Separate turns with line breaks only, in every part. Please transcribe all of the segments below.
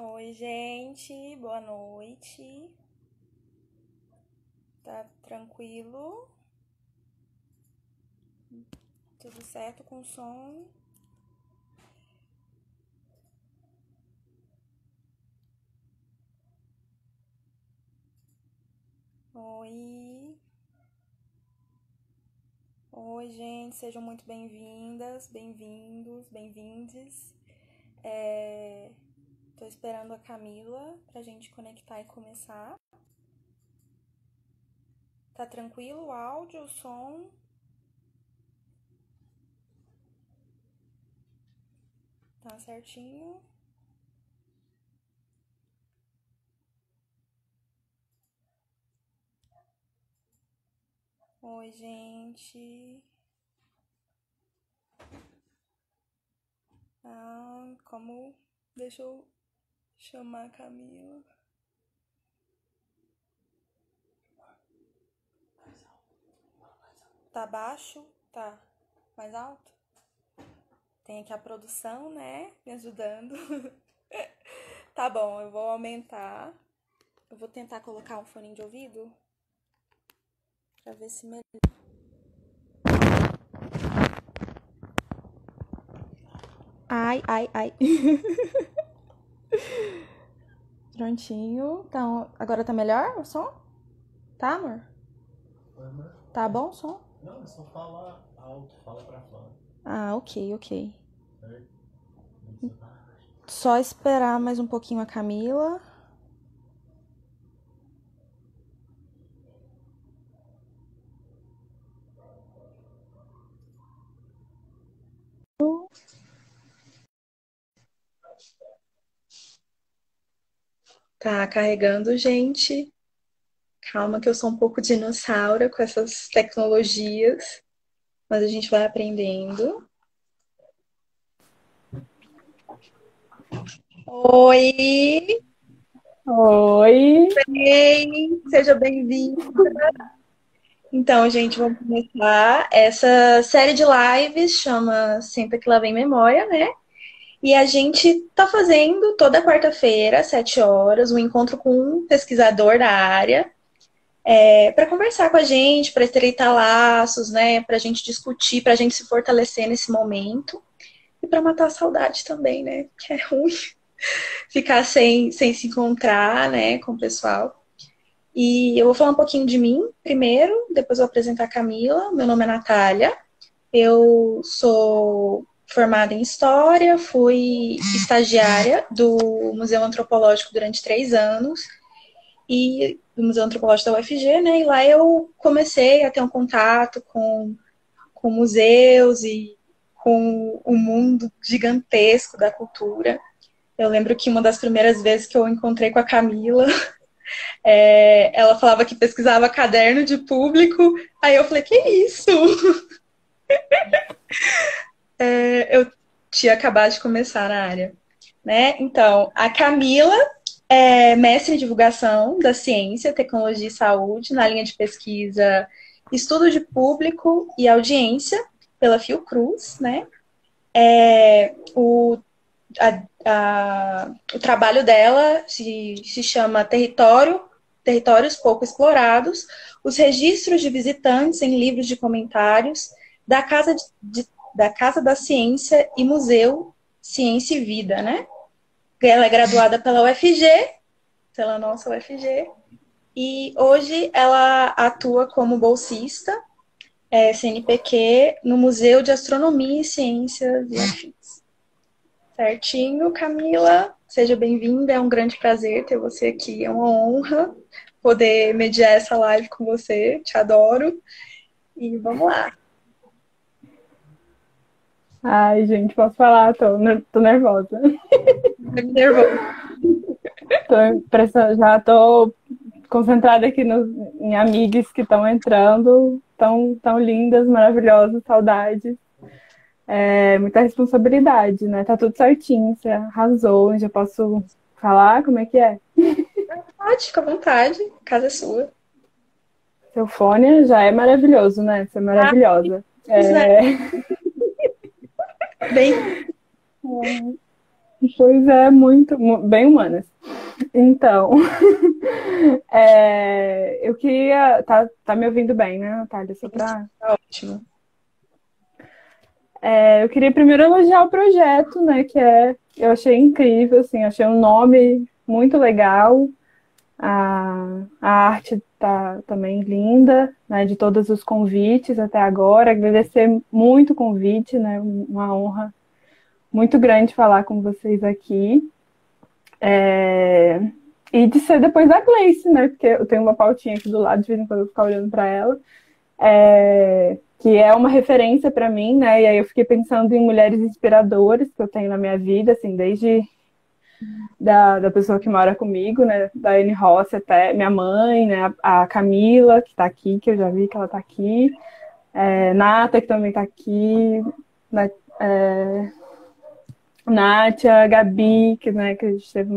Oi, gente, boa noite. Tá tranquilo? Tudo certo com o som? Oi. Oi, gente, sejam muito bem-vindas, bem-vindos, bem-vindes. Tô esperando a Camila pra gente conectar e começar. Tá tranquilo o áudio, o som? Tá certinho? Oi, gente. Como... Deixa eu chamar a Camila. Tá baixo? Tá mais alto? Tem aqui a produção, né? Me ajudando. Tá bom, eu vou aumentar. Eu vou tentar colocar um fone de ouvido pra ver se melhora. Ai, ai, ai. Prontinho. Então, agora tá melhor o som? Tá, amor? Tá bom o som?
Não, é só fala alto, fala pra fora.
Ah, ok.
Certo?
Só esperar mais um pouquinho a Camila. Tá carregando, gente. Calma que eu sou um pouco dinossauro com essas tecnologias, mas a gente vai aprendendo. Oi!
Oi!
Ei, seja bem-vindo. Então, gente, vamos começar. Essa série de lives chama Senta que lá vem memória, né? E a gente tá fazendo toda quarta-feira, às 7 horas, um encontro com um pesquisador da área, para conversar com a gente, para estreitar laços, né? Para a gente discutir, para a gente se fortalecer nesse momento. E para matar a saudade também, né? Que é ruim ficar sem se encontrar, né, com o pessoal. E eu vou falar um pouquinho de mim primeiro, depois eu vou apresentar a Camila. Meu nome é Natália, eu sou formada em História, fui estagiária do Museu Antropológico durante 3 anos, e do Museu Antropológico da UFG, né? E lá eu comecei a ter um contato com museus e com o mundo gigantesco da cultura. Eu lembro que uma das primeiras vezes que eu encontrei com a Camila, ela falava que pesquisava caderno de público. Aí eu falei, que isso? Eu tinha acabado de começar na área, né? Então, a Camila é mestre em divulgação da ciência, tecnologia e saúde na linha de pesquisa Estudo de Público e Audiência pela Fiocruz, né? O trabalho dela se chama Territórios Pouco Explorados, os registros de visitantes em livros de comentários da da Casa da Ciência e Museu Ciência e Vida, né? Ela é graduada pela UFG, pela nossa UFG, e hoje ela atua como bolsista CNPq no Museu de Astronomia e Ciências e Afins. Certinho, Camila, seja bem-vinda, é um grande prazer ter você aqui, é uma honra poder mediar essa live com você, te adoro, e vamos lá.
Ai, gente, posso falar? Tô nervosa. Já tô concentrada aqui em amigas que estão entrando, tão lindas, maravilhosas, saudades. Muita responsabilidade, né? Tá tudo certinho, você arrasou, já posso falar como é que é?
Pode, fica à vontade, a casa é sua.
Seu fone já é maravilhoso, né? Você é maravilhosa.
Bem...
Pois é, muito, bem humanas. Então, eu queria. Tá me ouvindo bem, né, Natália? Só pra...
Tá ótimo.
Eu queria primeiro elogiar o projeto, né? Eu achei incrível, assim, achei um nome muito legal. A arte tá também linda, né? De todos os convites até agora. Agradecer muito o convite, né? Uma honra muito grande falar com vocês aqui. E de ser depois da Gleice, né? Porque eu tenho uma pautinha aqui do lado, de vez em quando eu fico olhando para ela. Que é uma referência para mim, né? E aí eu fiquei pensando em mulheres inspiradoras que eu tenho na minha vida, assim, desde da pessoa que mora comigo, né? Da Anne Rossi até minha mãe, né? A Camila, que tá aqui, que eu já vi que ela tá aqui. Nata, que também tá aqui. Nátia, Gabi, né, que a gente teve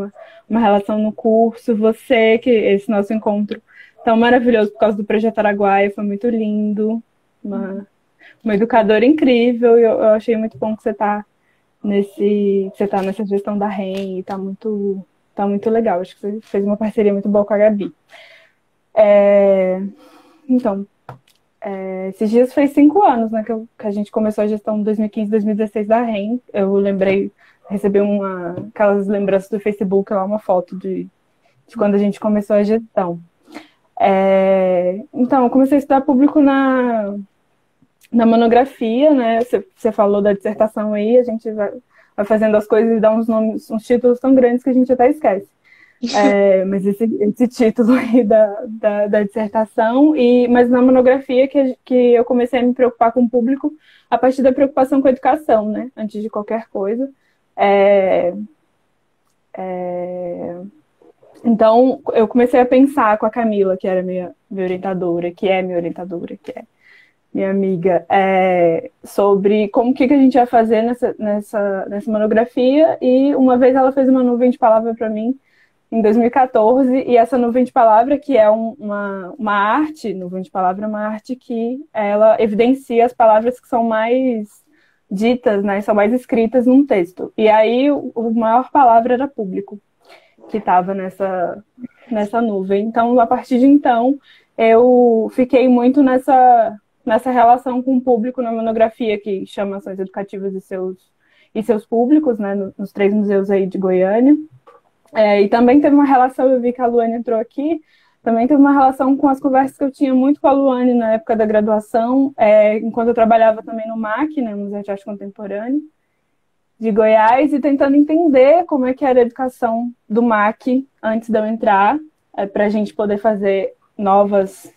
uma relação no curso. Você, que esse nosso encontro tão maravilhoso por causa do Projeto Araguaia, foi muito lindo. Uma educadora incrível. Eu achei muito bom que você tá nessa gestão da REM e tá muito legal. Acho que você fez uma parceria muito boa com a Gabi. Então, esses dias fez 5 anos, né, que a gente começou a gestão em 2015, 2016 da REM. Eu lembrei, recebi aquelas lembranças do Facebook, lá uma foto de quando a gente começou a gestão. Então, eu comecei a estudar público na monografia, né? Você falou da dissertação aí, a gente vai fazendo as coisas e dá uns nomes, uns títulos tão grandes que a gente até esquece. Mas esse título aí da dissertação, mas na monografia que eu comecei a me preocupar com o público a partir da preocupação com a educação, né? Antes de qualquer coisa. Então, eu comecei a pensar com a Camila, que era minha orientadora, que é minha orientadora, que é minha amiga, sobre como que a gente ia fazer nessa monografia. E uma vez ela fez uma nuvem de palavra para mim, em 2014, e essa nuvem de palavra, que é uma arte, nuvem de palavra é uma arte que ela evidencia as palavras que são mais ditas, né, são mais escritas num texto. E aí o maior palavra era público, que estava nessa nuvem. Então, a partir de então, eu fiquei muito nessa relação com o público na monografia, que chama Ações Educativas e seus públicos, né, nos 3 museus aí de Goiânia. E também teve uma relação, eu vi que a Luane entrou aqui, também teve uma relação com as conversas que eu tinha muito com a Luane na época da graduação, enquanto eu trabalhava também no MAC, né, Museu de Arte Contemporânea de Goiás, e tentando entender como é que era a educação do MAC antes de eu entrar, para a gente poder fazer novas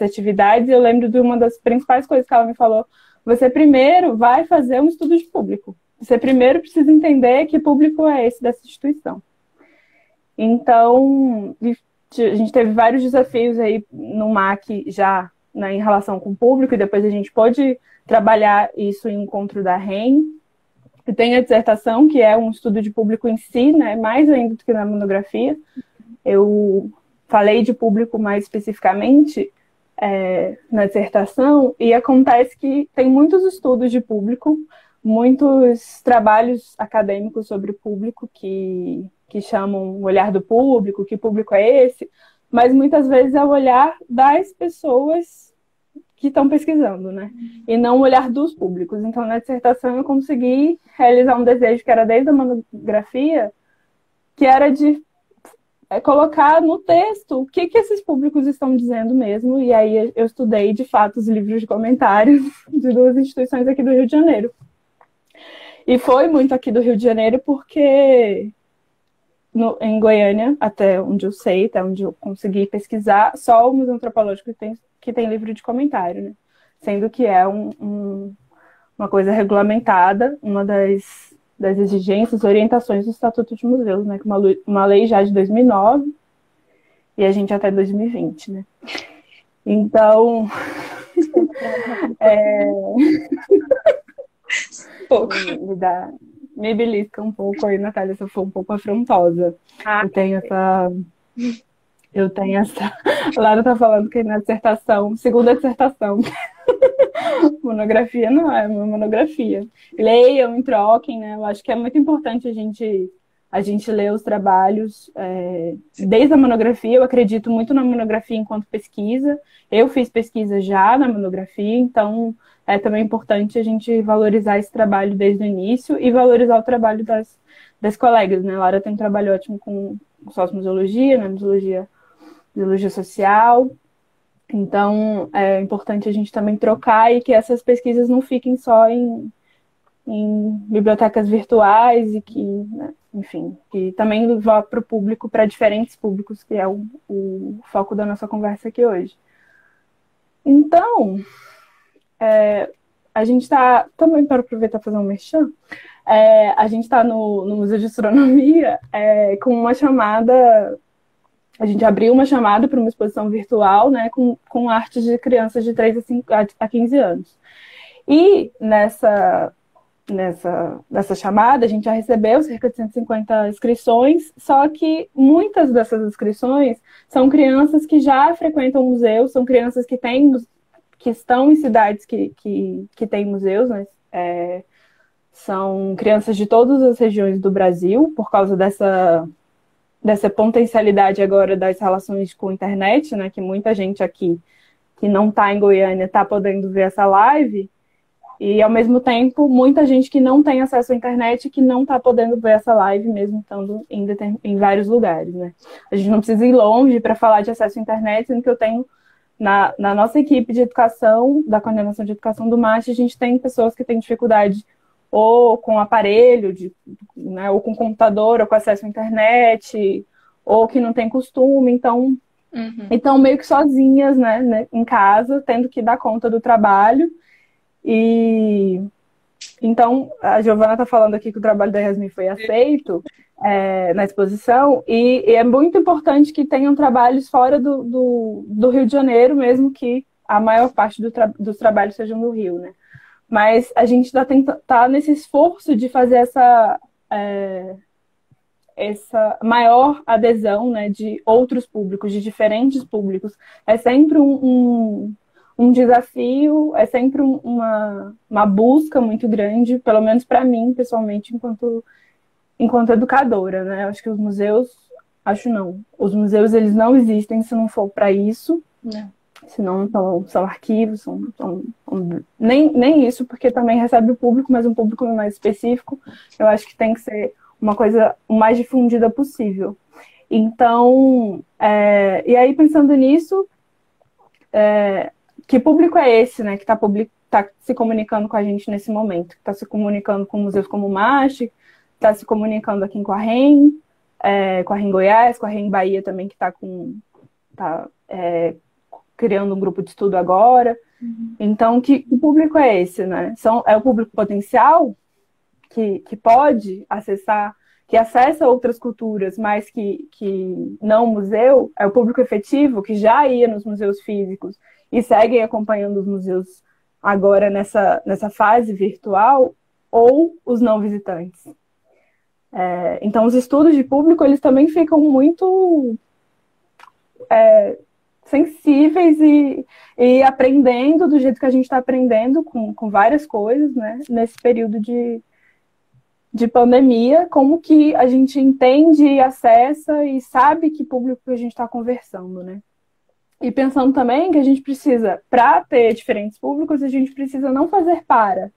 atividades. Eu lembro de uma das principais coisas que ela me falou: você primeiro vai fazer um estudo de público. Você primeiro precisa entender que público é esse dessa instituição. Então, a gente teve vários desafios aí no MAC já, né, em relação com o público, e depois a gente pôde trabalhar isso em encontro da REM. E tem a dissertação, que é um estudo de público em si, né, mais ainda do que na monografia. Eu falei de público mais especificamente na dissertação, e acontece que tem muitos estudos de público, muitos trabalhos acadêmicos sobre o público que chamam o olhar do público, que público é esse, mas muitas vezes é o olhar das pessoas que estão pesquisando, né? E não o olhar dos públicos. Então, na dissertação, eu consegui realizar um desejo que era desde a monografia, que era de colocar no texto o que esses públicos estão dizendo mesmo. E aí eu estudei, de fato, os livros de comentários de 2 instituições aqui do Rio de Janeiro. E foi muito aqui do Rio de Janeiro porque em Goiânia, até onde eu sei, até onde eu consegui pesquisar, só o Museu Antropológico que tem livro de comentário, né? Sendo que é uma coisa regulamentada, uma das exigências, orientações do Estatuto de Museus, né? Uma lei já de 2009 e a gente até 2020, né? Então,
pouco.
Me belisca um pouco aí, Natália, se eu for um pouco afrontosa. Eu tenho essa... A Lara tá falando que na dissertação, segunda dissertação, Monografia não é uma monografia. Leiam e troquem, né? Eu acho que é muito importante a gente ler os trabalhos. Desde a monografia, eu acredito muito na monografia enquanto pesquisa. Eu fiz pesquisa já na monografia, então é também importante a gente valorizar esse trabalho desde o início e valorizar o trabalho das colegas, né? A Lara tem um trabalho ótimo com sociomuseologia, né? Museologia social. Então, é importante a gente também trocar e que essas pesquisas não fiquem só em bibliotecas virtuais e que, né, enfim, que também vá para o público, para diferentes públicos, que é o foco da nossa conversa aqui hoje. Então, a gente está, também para aproveitar e fazer um merchan, a gente está no Museu de Astronomia com uma chamada. A gente abriu uma chamada para uma exposição virtual, né, com artes de crianças de 3 a 15 anos. E nessa chamada, a gente já recebeu cerca de 150 inscrições, só que muitas dessas inscrições são crianças que já frequentam museus, são crianças que estão em cidades que têm museus, né? São crianças de todas as regiões do Brasil, por causa dessa potencialidade agora das relações com a internet, né, que muita gente aqui que não está em Goiânia está podendo ver essa live, e ao mesmo tempo muita gente que não tem acesso à internet que não está podendo ver essa live, mesmo estando em vários lugares, né. A gente não precisa ir longe para falar de acesso à internet, sendo que eu tenho na nossa equipe de educação, da coordenação de educação do MASH, a gente tem pessoas que têm dificuldade ou com aparelho, né, ou com computador, ou com acesso à internet, ou que não tem costume, então estão meio que sozinhas, né, em casa, tendo que dar conta do trabalho. E então a Giovana está falando aqui que o trabalho da Yasmin foi aceito na exposição, e é muito importante que tenham trabalhos fora do Rio de Janeiro, mesmo que a maior parte dos trabalhos sejam no Rio, né? Mas a gente tá nesse esforço de fazer essa maior adesão, né, de outros públicos, de diferentes públicos. É sempre um desafio, é sempre uma busca muito grande, pelo menos para mim, pessoalmente, enquanto educadora, né? Acho que os museus eles não existem se não for para isso. Não. Senão são arquivos, nem isso, porque também recebe o público, mas um público mais específico. Eu acho que tem que ser uma coisa o mais difundida possível. Então, e aí pensando nisso, que público é esse, né, que está se comunicando com a gente nesse momento? Está se comunicando com museus como o MASH, está se comunicando aqui com a REM Goiás, com a REM Bahia também, que está criando um grupo de estudo agora. Então, que público é esse, né? É o público potencial que pode acessar, que acessa outras culturas, mas que não museu? É o público efetivo que já ia nos museus físicos e seguem acompanhando os museus agora nessa fase virtual, ou os não visitantes? Então, os estudos de público, eles também ficam muito sensíveis e aprendendo do jeito que a gente está aprendendo com várias coisas, né? Nesse período de pandemia, como que a gente entende, acessa e sabe que público que a gente está conversando, né? E pensando também que a gente precisa, para ter diferentes públicos, a gente precisa não fazer para.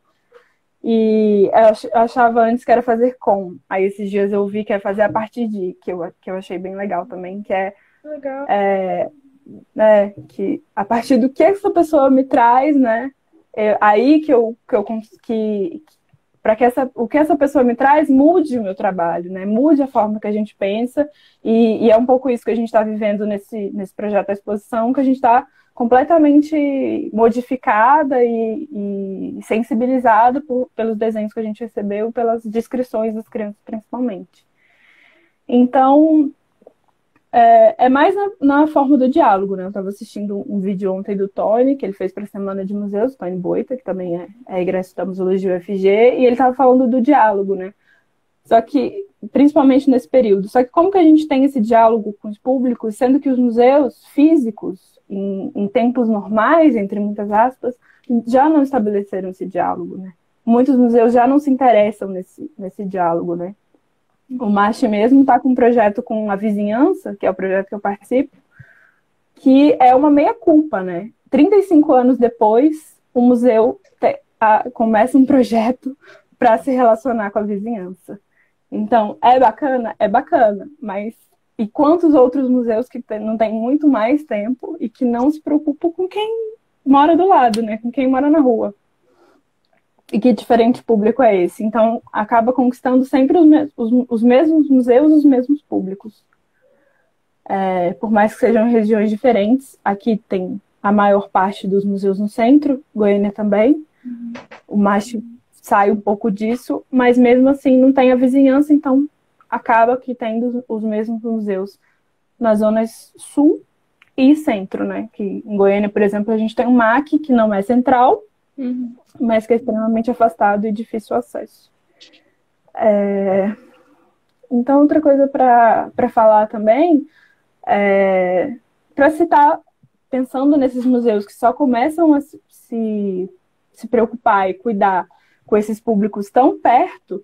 E eu achava antes que era fazer com. Aí esses dias eu vi que é fazer a partir de, que eu achei bem legal também, que legal. Que a partir do que essa pessoa me traz, né? Aí para que o que essa pessoa me traz mude o meu trabalho, né? Mude a forma que a gente pensa, e é um pouco isso que a gente está vivendo nesse projeto da exposição, que a gente está completamente modificada e sensibilizada pelos desenhos que a gente recebeu, pelas descrições das crianças principalmente. Então, é mais na forma do diálogo, né? Eu estava assistindo um vídeo ontem do Tony, que ele fez para a Semana de Museus, Tony Boita, que também é egresso da Museologia UFG, e ele estava falando do diálogo, né? Só que, principalmente nesse período, só que como que a gente tem esse diálogo com os públicos, sendo que os museus físicos em tempos normais, entre muitas aspas, já não estabeleceram esse diálogo, né? Muitos museus já não se interessam nesse diálogo, né? O MASH mesmo está com um projeto com a vizinhança, que é o projeto que eu participo, que é uma meia-culpa, né? 35 anos depois, o museu começa um projeto para se relacionar com a vizinhança. Então, é bacana, mas e quantos outros museus que não têm muito mais tempo e que não se preocupam com quem mora do lado, né? Com quem mora na rua. E que diferente público é esse? Então, acaba conquistando sempre os mesmos museus, os mesmos públicos. Por mais que sejam regiões diferentes, aqui tem a maior parte dos museus no centro, Goiânia também. O MASH sai um pouco disso, mas mesmo assim não tem a vizinhança, então acaba que tendo os mesmos museus nas zonas sul e centro, né? Que em Goiânia, por exemplo, a gente tem o MAC, que não é central, mas que é extremamente afastado e difícil acesso. Então, outra coisa para falar também, para citar, pensando nesses museus que só começam a se preocupar e cuidar com esses públicos tão perto,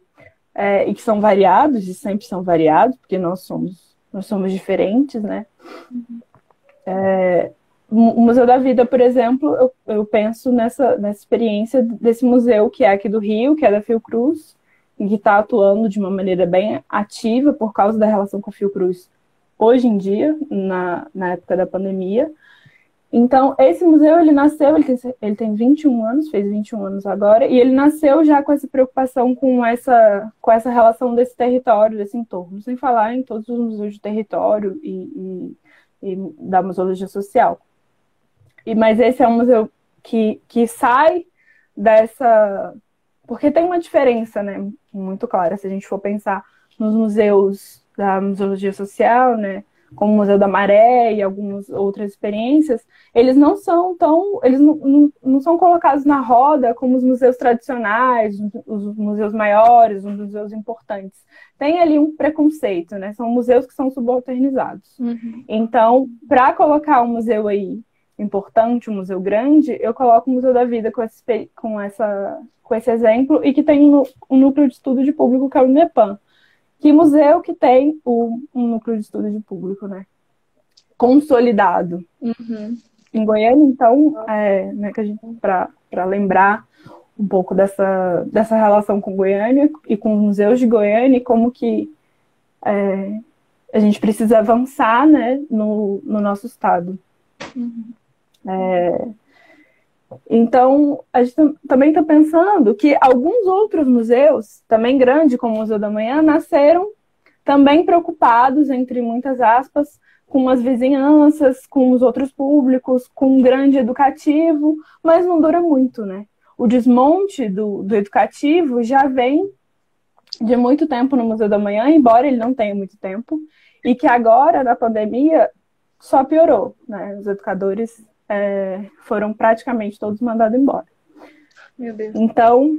e que são variados, e sempre são variados, porque nós somos diferentes, né? O Museu da Vida, por exemplo, eu penso nessa experiência desse museu que é aqui do Rio, que é da Fiocruz, e que está atuando de uma maneira bem ativa por causa da relação com a Fiocruz hoje em dia, na época da pandemia. Então, esse museu, ele nasceu, ele tem 21 anos, fez 21 anos agora, e ele nasceu já com essa preocupação com essa relação desse território, desse entorno, sem falar em todos os museus de território e da museologia social. Mas esse é um museu que sai dessa... Porque tem uma diferença, né, muito clara, se a gente for pensar nos museus da museologia social, né, como o Museu da Maré e algumas outras experiências, eles não são colocados na roda como os museus tradicionais, os museus maiores, os museus importantes. Tem ali um preconceito, né? São museus que são subalternizados. Então, para colocar um museu aí importante, um museu grande, eu coloco o Museu da Vida com esse exemplo, e que tem um núcleo de estudo de público, que é o NEPAM. Que museu que tem um núcleo de estudo de público, né? Consolidado. Em Goiânia, então, né, para lembrar um pouco dessa relação com Goiânia e com os museus de Goiânia, e como que a gente precisa avançar, né, no nosso estado. Então, a gente também está pensando que alguns outros museus, também grandes, como o Museu da Manhã, nasceram também preocupados, entre muitas aspas, com as vizinhanças, com os outros públicos, com um grande educativo, mas não dura muito, né? O desmonte do educativo já vem de muito tempo no Museu da Manhã, embora ele não tenha muito tempo, e que agora, na pandemia, só piorou, né? Os educadores foram praticamente todos mandados embora.
Meu Deus.
Então,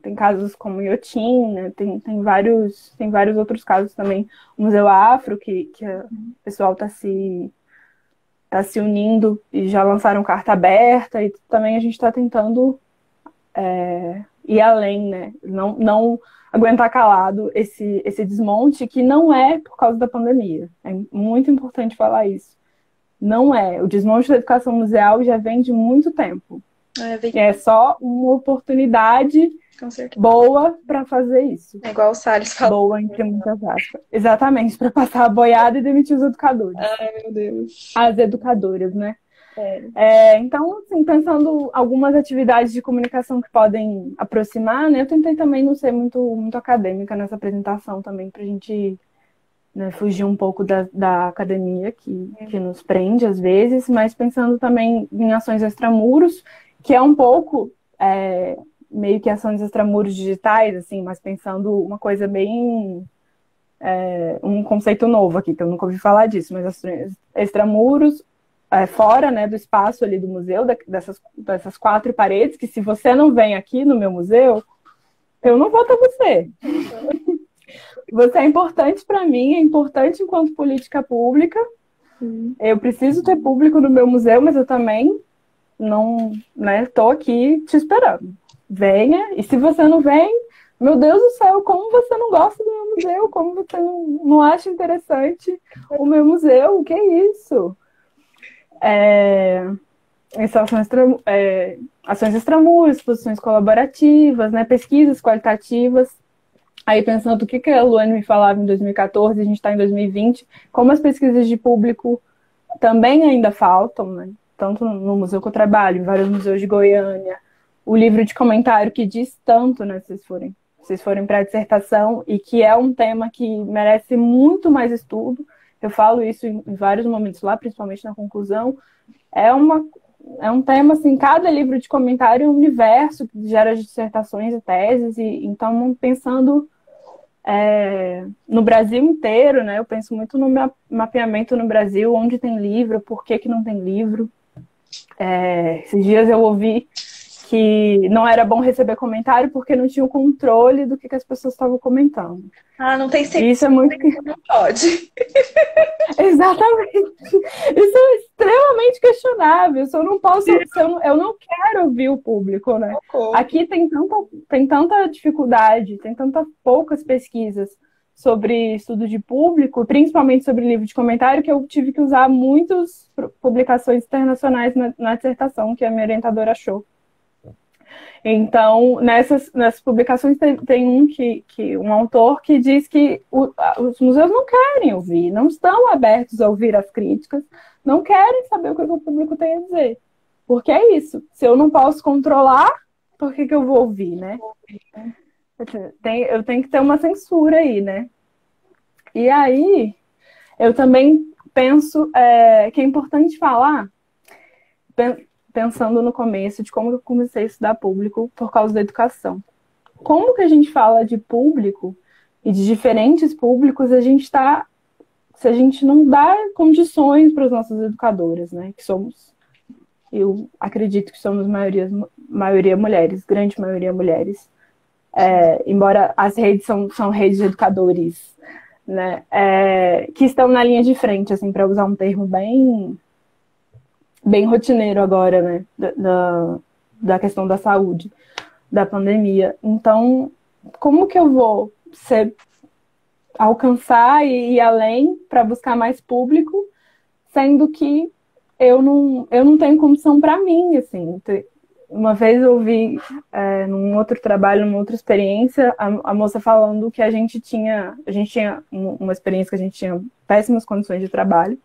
tem casos como Iotim, né? Tem vários outros casos também. O Museu Afro, que o pessoal está se unindo e já lançaram carta aberta, e também a gente está tentando ir além, né? Não aguentar calado esse desmonte, que não é por causa da pandemia. É muito importante falar isso. Não é. O desmonte da educação museal já vem de muito tempo. É só uma oportunidade boa para fazer isso.
É igual o Salles falou.
Boa, entre muitas aspas. Exatamente, para passar a boiada e demitir os educadores.
Ai, meu Deus.
As educadoras, né? Então, assim, pensando algumas atividades de comunicação que podem aproximar, né? Eu tentei também não ser muito acadêmica nessa apresentação também, para a gente... né, fugir um pouco da academia que nos prende às vezes, mas pensando também em ações extramuros, que é um pouco meio que ações extramuros digitais, assim, mas pensando uma coisa bem... um conceito novo aqui, que eu nunca ouvi falar disso, mas ações extramuros, fora, né, do espaço ali do museu, dessas 4 paredes, que se você não vem aqui no meu museu, eu não vou até você. Você é importante para mim, é importante enquanto política pública, Eu preciso ter público no meu museu, mas eu também não, né, tô aqui te esperando. Venha, e se você não vem, meu Deus do céu, como você não gosta do meu museu? Como você não acha interessante o meu museu? O que é isso? Ações extramuros, exposições colaborativas, né, pesquisas qualitativas. Aí pensando o que a Luane me falava em 2014, a gente está em 2020, como as pesquisas de público também ainda faltam, né? Tanto no museu que eu trabalho, em vários museus de Goiânia, o livro de comentário que diz tanto, né, se vocês forem para a dissertação, e que é um tema que merece muito mais estudo. Eu falo isso em vários momentos lá, principalmente na conclusão. É um tema, assim, cada livro de comentário é um universo que gera dissertações e teses, e então pensando no Brasil inteiro, né? Eu penso muito no mapeamento no Brasil, onde tem livro, por que não tem livro. Esses dias eu ouvi que não era bom receber comentário porque não tinha o controle do que as pessoas estavam comentando.
Não tem
E isso é muito...
Não pode.
Exatamente. Isso é extremamente questionável. Se eu não posso, eu não quero ouvir o público, né? Aqui tem tanta dificuldade, tem tantas poucas pesquisas sobre estudo de público, principalmente sobre livro de comentário, que eu tive que usar muitas publicações internacionais na dissertação que a minha orientadora achou. Então, nessas publicações tem um autor que diz que os museus não querem ouvir, não estão abertos a ouvir as críticas, não querem saber o que o público tem a dizer. Porque é isso, se eu não posso controlar, por que eu vou ouvir, né? Eu tenho que ter uma censura aí, né? E aí, eu também penso que é importante falar... pensando no começo de como eu comecei a estudar público por causa da educação. Como que a gente fala de público e de diferentes públicos, se a gente não dá condições para as nossas educadoras, né? Que somos, eu acredito que somos maioria mulheres, grande maioria mulheres. Embora as redes são redes de educadores, né? Que estão na linha de frente, assim, para usar um termo bem rotineiro agora, né, da questão da saúde, da pandemia. Então, como que eu vou alcançar e ir além para buscar mais público, sendo que eu não tenho condição para mim, assim. Uma vez eu ouvi num outro trabalho, numa outra experiência, a moça falando que a gente tinha uma experiência que a gente tinha péssimas condições de trabalho.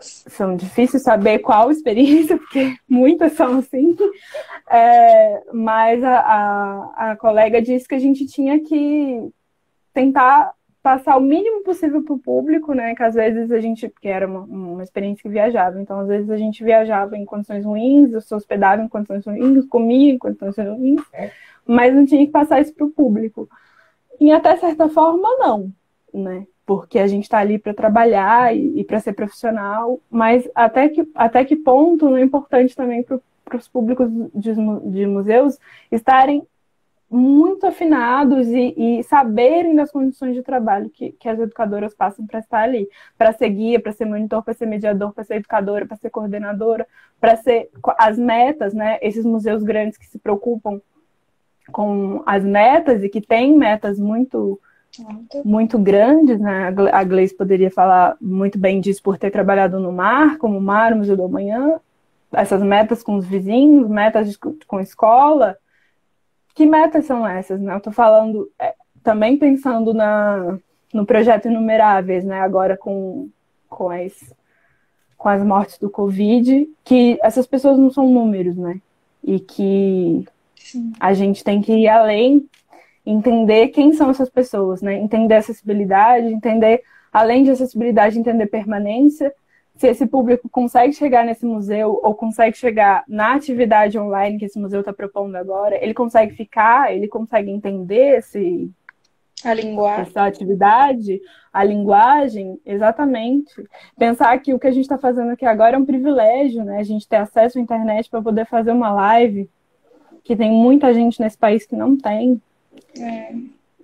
São difíceis saber qual experiência, porque muitas são assim, mas a colega disse que a gente tinha que tentar passar o mínimo possível para o público, né? Que às vezes porque era uma experiência que viajava, então às vezes a gente viajava em condições ruins, se hospedava em condições ruins, comia em condições ruins, mas não tinha que passar isso para o público. E até certa forma, não, né? Porque a gente está ali para trabalhar e para ser profissional, mas até que ponto não é importante também para os públicos de museus estarem muito afinados e saberem das condições de trabalho que as educadoras passam para estar ali, para ser guia, para ser monitor, para ser mediador, para ser educadora, para ser coordenadora, para ser as metas, né? Esses museus grandes que se preocupam com as metas e que têm metas muito grandes, né? A Gleice poderia falar muito bem disso por ter trabalhado no MAR, como o MAR, o Museu do Amanhã, essas metas com os vizinhos, metas com escola. Que metas são essas, né? Eu estou falando, também pensando no projeto Inumeráveis, né? Agora com as mortes do Covid, que essas pessoas não são números, né? E que a gente tem que ir além, entender quem são essas pessoas, né? Entender acessibilidade, entender, além de acessibilidade, entender permanência. Se esse público consegue chegar nesse museu ou consegue chegar na atividade online que esse museu está propondo agora, ele consegue ficar, ele consegue entender essa atividade, a linguagem, exatamente. Pensar que o que a gente está fazendo aqui agora é um privilégio, né? A gente ter acesso à internet para poder fazer uma live, que tem muita gente nesse país que não tem.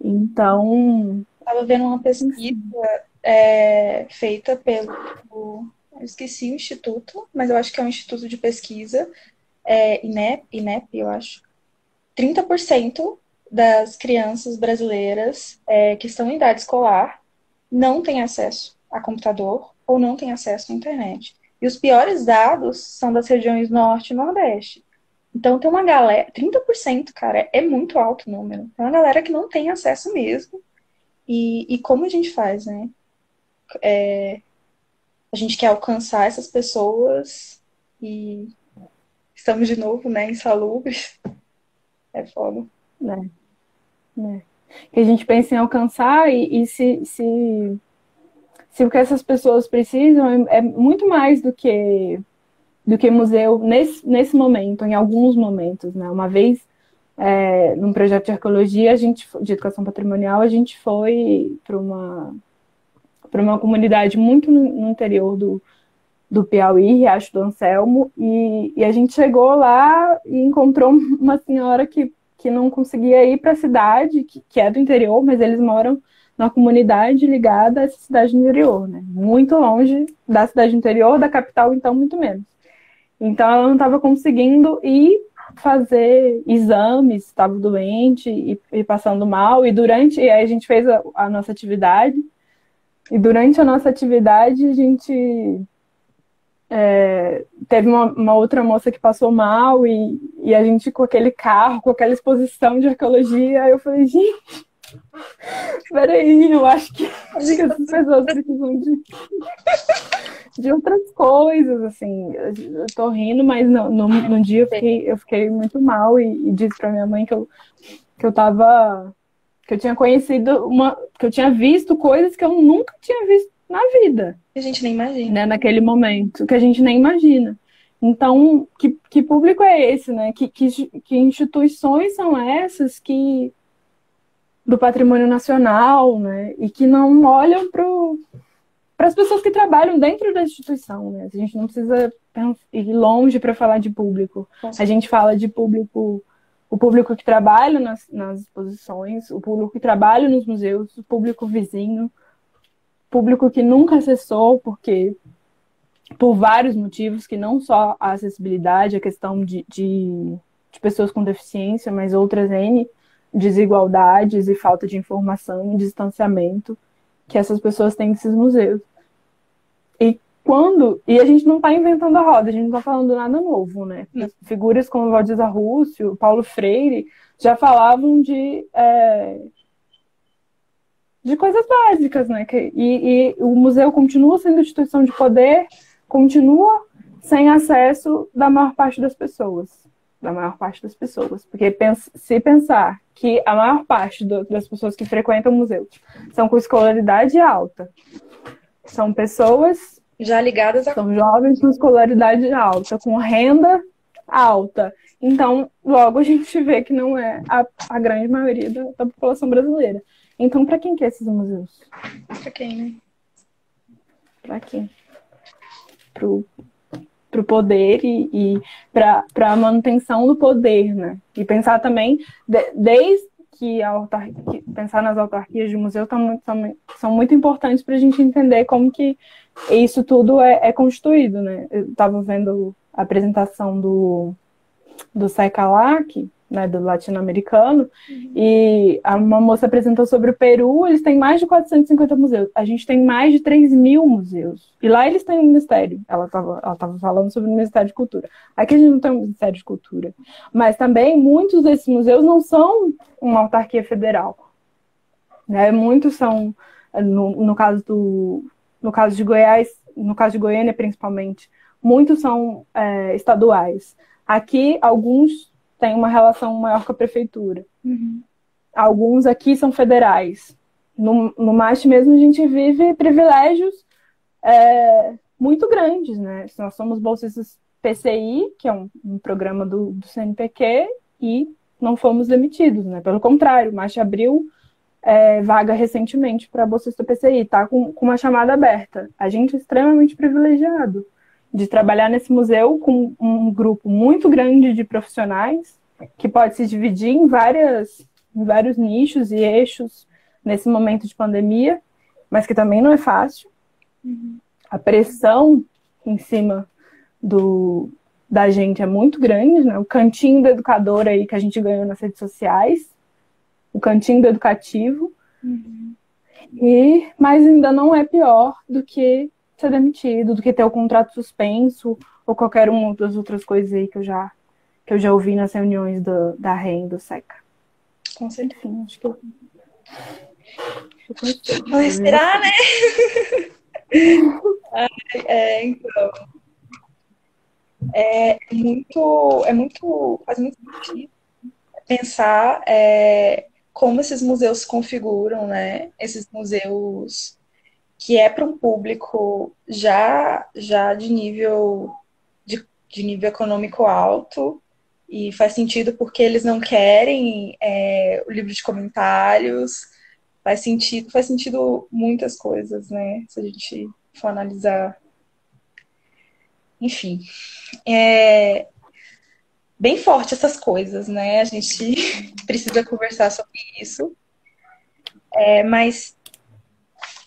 Então...
Estava vendo uma pesquisa feita eu esqueci o instituto, mas eu acho que é um instituto de pesquisa, INEP, eu acho. 30% das crianças brasileiras que estão em idade escolar não têm acesso a computador ou não têm acesso à internet. E os piores dados são das regiões Norte e Nordeste. Então tem uma galera, 30%, cara, é muito alto o número. É uma galera que não tem acesso mesmo. E como a gente faz, né? A gente quer alcançar essas pessoas e estamos de novo, né, insalubres. É foda.
Que a gente pensa em alcançar e se o que essas pessoas precisam é muito mais do que museu nesse momento, em alguns momentos, né? Uma vez, num projeto de arqueologia, de educação patrimonial, a gente foi para uma comunidade muito no interior do Piauí, Riacho do Anselmo, e a gente chegou lá e encontrou uma senhora que não conseguia ir para a cidade, que é do interior, mas eles moram numa comunidade ligada a essa cidade interior, né? Muito longe da cidade interior, da capital, então, muito menos. Então, ela não estava conseguindo ir fazer exames, estava doente e passando mal, e aí a gente fez a nossa atividade, e durante a nossa atividade a gente teve uma outra moça que passou mal, e a gente com aquele carro, com aquela exposição de arqueologia, eu falei, gente, peraí, eu acho que essas pessoas precisam de outras coisas, assim. Eu tô rindo, mas no dia eu fiquei muito mal e disse pra minha mãe que eu tinha conhecido que eu tinha visto coisas que eu nunca tinha visto na vida.
A gente nem imagina.
Né, naquele momento, que a gente nem imagina. Então, que público é esse, né? Que instituições são essas do patrimônio nacional, né? E que não olham para as pessoas que trabalham dentro da instituição, né? A gente não precisa ir longe para falar de público. A gente fala de público, o público que trabalha nas exposições, o público que trabalha nos museus, o público vizinho, público que nunca acessou, porque por vários motivos, que não só a acessibilidade, a questão de pessoas com deficiência, mas outras N desigualdades e falta de informação e distanciamento que essas pessoas têm desses museus. E a gente não está inventando a roda, a gente não está falando nada novo, né? Figuras como Valdir Rússio, Paulo Freire, já falavam de coisas básicas, né? E o museu continua sendo instituição de poder, continua sem acesso da maior parte das pessoas. Porque se pensar que a maior parte das pessoas que frequentam o museu são com escolaridade alta, são pessoas
já ligadas
são jovens com escolaridade alta, com renda alta. Então, logo a gente vê que não é a grande maioria da população brasileira. Então, para quem que é esses museus?
Para quem, né?
Para quem? Para o poder e para a manutenção do poder, né? E pensar também, desde que pensar nas autarquias de museu são muito importantes para a gente entender como que isso tudo é constituído, né? Eu estava vendo a apresentação do Secalac, né, do latino-americano, e uma moça apresentou sobre o Peru. Eles têm mais de 450 museus. A gente tem mais de 3.000 museus. E lá eles têm um ministério. Ela estava falando sobre o Ministério de Cultura. Aqui a gente não tem um Ministério de Cultura. Mas também muitos desses museus não são uma autarquia federal. Né? Muitos são, no caso de Goiás, no caso de Goiânia principalmente, muitos são estaduais. Aqui, alguns têm uma relação maior com a prefeitura. Alguns aqui são federais. No MAST mesmo, a gente vive privilégios muito grandes, né? Nós somos bolsistas PCI, que é um programa do CNPq, e não fomos demitidos, né? Pelo contrário, o MAST abriu vaga recentemente para bolsista PCI, está com uma chamada aberta. A gente é extremamente privilegiado de trabalhar nesse museu com um grupo muito grande de profissionais, que pode se dividir em vários nichos e eixos nesse momento de pandemia, mas que também não é fácil. A pressão em cima da gente é muito grande, né? O cantinho do educador aí que a gente ganhou nas redes sociais, o cantinho do educativo, mas ainda não é pior do que ser demitido, do que ter o contrato suspenso, ou qualquer uma das outras coisas aí que eu já ouvi nas reuniões da REM, do SECA.
Com certeza.
Enfim, acho que eu
vou respirar, né? Então, faz muito sentido pensar como esses museus se configuram, né? Esses museus que é para um público já de nível econômico alto, e faz sentido porque eles não querem o livro de comentários, faz sentido muitas coisas, né? Se a gente for analisar. Enfim, bem forte essas coisas, né? A gente precisa conversar sobre isso. Mas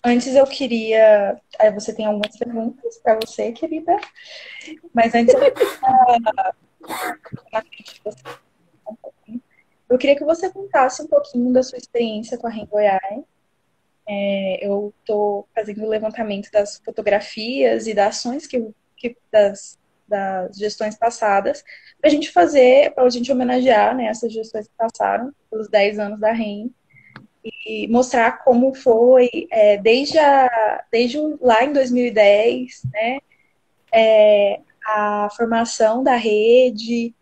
antes eu queria... você tem algumas perguntas para você, querida? Mas antes eu queria que você contasse um pouquinho da sua experiência com a REM Goiás. Eu estou fazendo o levantamento das fotografias e das ações das gestões passadas, para a gente homenagear, né, essas gestões que passaram pelos 10 anos da REM e mostrar como foi desde lá em 2010, né, a formação da rede,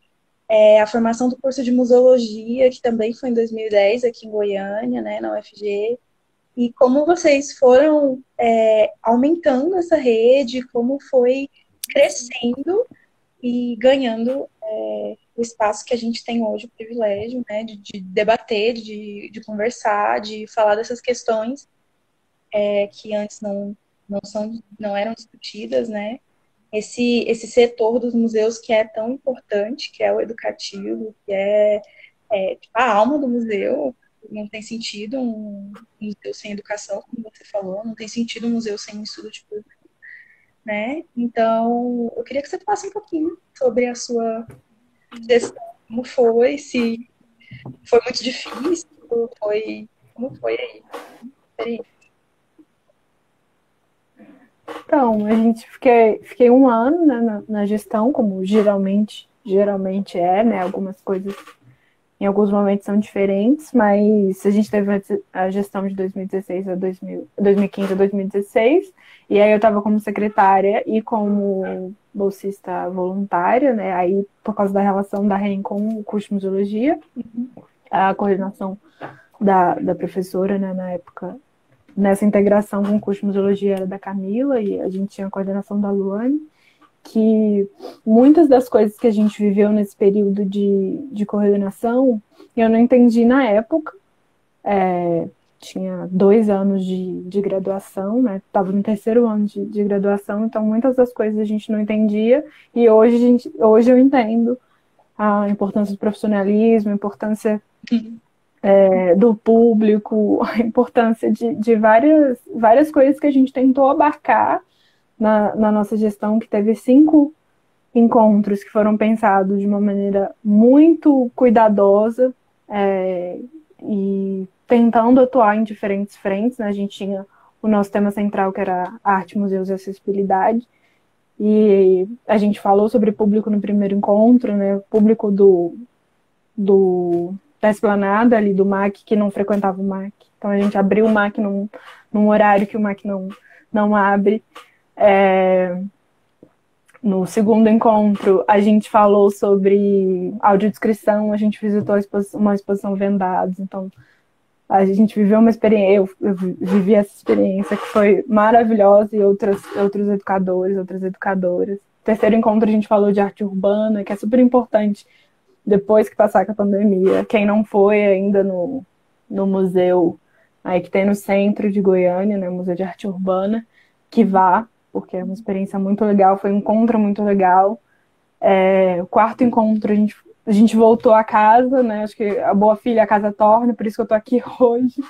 a formação do curso de museologia, que também foi em 2010 aqui em Goiânia, né, na UFG, e como vocês foram aumentando essa rede, como foi crescendo e ganhando o espaço que a gente tem hoje, o privilégio, né, de debater, de conversar, de falar dessas questões que antes não eram discutidas, né? Esse setor dos museus que é tão importante, que é o educativo, que é tipo, a alma do museu. Não tem sentido um museu sem educação, como você falou, não tem sentido um museu sem um estudo de público, né? Então, eu queria que você falasse um pouquinho sobre a sua gestão, como foi, se foi muito difícil, como foi aí?
Então, fiquei um ano, né, na gestão, como geralmente é, né? Algumas coisas em alguns momentos são diferentes, mas a gente teve a gestão de 2016 a 2015 a 2016, e aí eu estava como secretária e como bolsista voluntária, né? Aí, por causa da relação da REM com o curso de museologia, a coordenação da professora, né, na época, nessa integração com o curso de museologia era da Camila, e a gente tinha a coordenação da Luane, que muitas das coisas que a gente viveu nesse período de coordenação, eu não entendi na época. Tinha 2 anos de graduação, né? Estava no 3º ano de graduação, então muitas das coisas a gente não entendia, e hoje eu entendo a importância do profissionalismo, a importância do público, a importância de várias coisas que a gente tentou abarcar na nossa gestão, que teve 5 encontros que foram pensados de uma maneira muito cuidadosa e tentando atuar em diferentes frentes, né? A gente tinha o nosso tema central, que era arte, museus e acessibilidade, e a gente falou sobre público no primeiro encontro, né? O público da Esplanada, ali do MAC, que não frequentava o MAC. Então a gente abriu o MAC num horário que o MAC não abre. No segundo encontro, a gente falou sobre audiodescrição, a gente visitou uma exposição Vendados, então a gente viveu uma experiência, eu vivi essa experiência que foi maravilhosa, e outros educadores, outras educadoras. No terceiro encontro, a gente falou de arte urbana, que é super importante depois que passar com a pandemia. Quem não foi ainda no museu aí que tem no centro de Goiânia, né, Museu de Arte Urbana, que vá, porque é uma experiência muito legal, foi um encontro muito legal. O quarto encontro, a gente a gente voltou a casa, né? Acho que a boa filha a casa torna, por isso que eu tô aqui hoje.